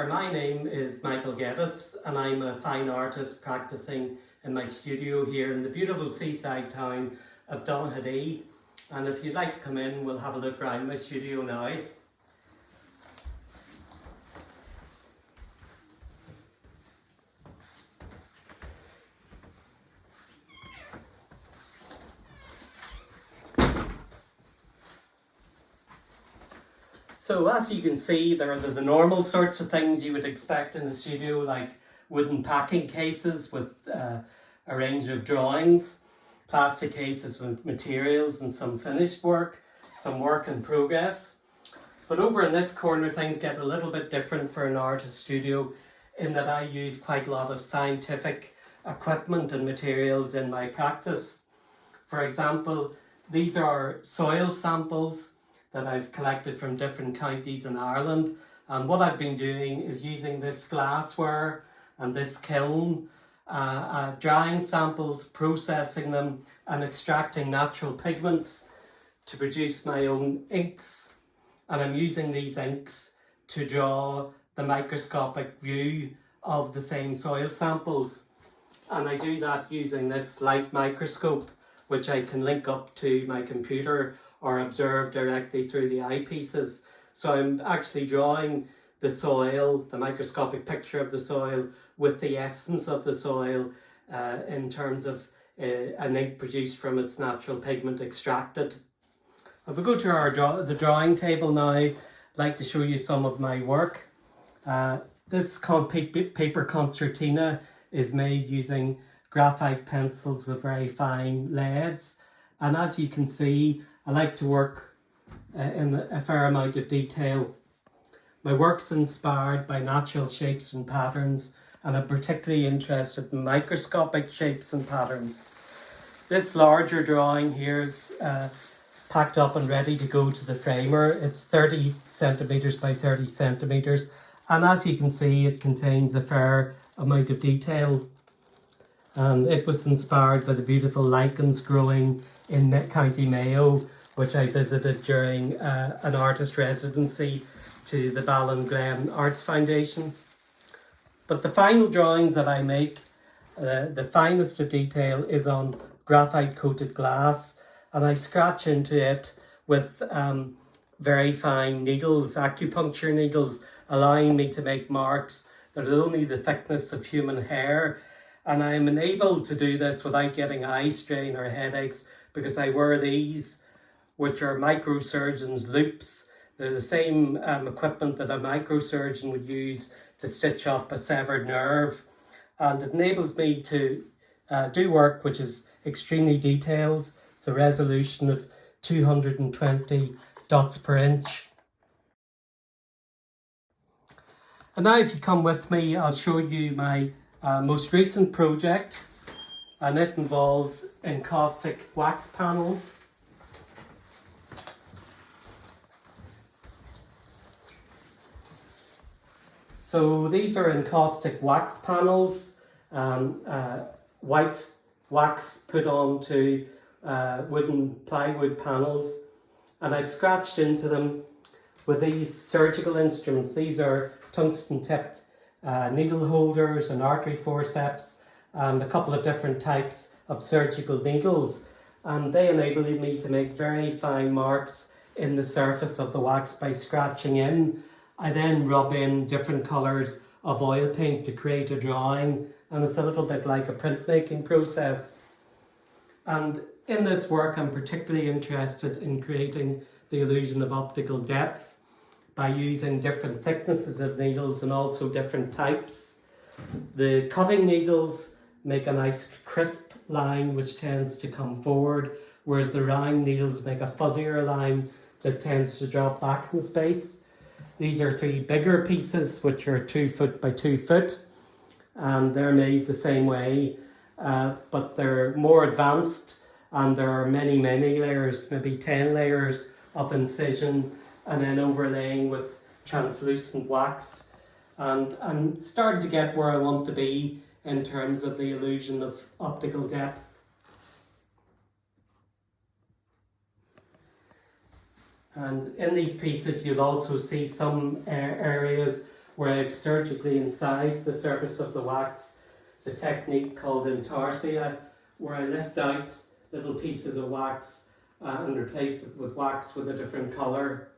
there, my name is Michael Geddis and I'm a fine artist practicing in my studio here in the beautiful seaside town of Donaghadee. And if you'd like to come in, we'll have a look around my studio now. So as you can see, there are the normal sorts of things you would expect in the studio, like wooden packing cases with a range of drawings, plastic cases with materials and some finished work, some work in progress. But over in this corner, things get a little bit different for an artist studio in that I use quite a lot of scientific equipment and materials in my practice. For example, these are soil samples that I've collected from different counties in Ireland, and what I've been doing is using this glassware and this kiln, drying samples, processing them and extracting natural pigments to produce my own inks. And I'm using these inks to draw the microscopic view of the same soil samples, and I do that using this light microscope, which I can link up to my computer or observe directly through the eyepieces. So I'm actually drawing the soil, the microscopic picture of the soil, with the essence of the soil in terms of an ink produced from its natural pigment extracted. If we go to the drawing table now, I'd like to show you some of my work. This paper concertina is made using graphite pencils with very fine leads, and as you can see, I like to work in a fair amount of detail. My work's inspired by natural shapes and patterns, and I'm particularly interested in microscopic shapes and patterns. This larger drawing here is packed up and ready to go to the framer. It's 30 centimetres by 30 centimetres, and as you can see, it contains a fair amount of detail. And it was inspired by the beautiful lichens growing in County Mayo, which I visited during an artist residency to the Ballinglen Arts Foundation. But the final drawings that I make, the finest of detail, is on graphite coated glass, and I scratch into it with very fine needles, acupuncture needles, allowing me to make marks that are only the thickness of human hair. And I'm enabled to do this without getting eye strain or headaches because I wear these, which are microsurgeon's loops. They're the same equipment that a microsurgeon would use to stitch up a severed nerve. And it enables me to do work which is extremely detailed. It's a resolution of 220 dots per inch. And now if you come with me, I'll show you my most recent project, and it involves encaustic wax panels. So these are encaustic wax panels, white wax put onto wooden plywood panels, and I've scratched into them with these surgical instruments. These are tungsten tipped needle holders and artery forceps and a couple of different types of surgical needles, and they enable me to make very fine marks in the surface of the wax by scratching in. I then rub in different colours of oil paint to create a drawing, and it's a little bit like a printmaking process. And in this work I'm particularly interested in creating the illusion of optical depth by using different thicknesses of needles and also different types. The cutting needles make a nice crisp line which tends to come forward, whereas the round needles make a fuzzier line that tends to drop back in space. These are 3 bigger pieces which are 2 foot by 2 foot, and they're made the same way, but they're more advanced, and there are many layers, maybe 10 layers of incision and then overlaying with translucent wax. And I'm starting to get where I want to be in terms of the illusion of optical depth. And in these pieces you'll also see some areas where I've surgically incised the surface of the wax. It's a technique called intarsia, where I lift out little pieces of wax and replace it with wax with a different colour.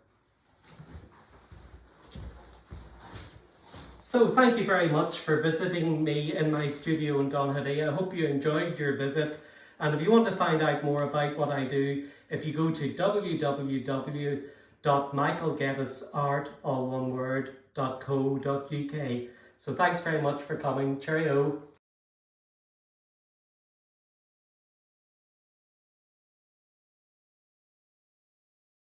So thank you very much for visiting me in my studio in Donaghadee. I hope you enjoyed your visit. And if you want to find out more about what I do, if you go to www.michaelgeddisart.co.uk. So thanks very much for coming. Cheerio.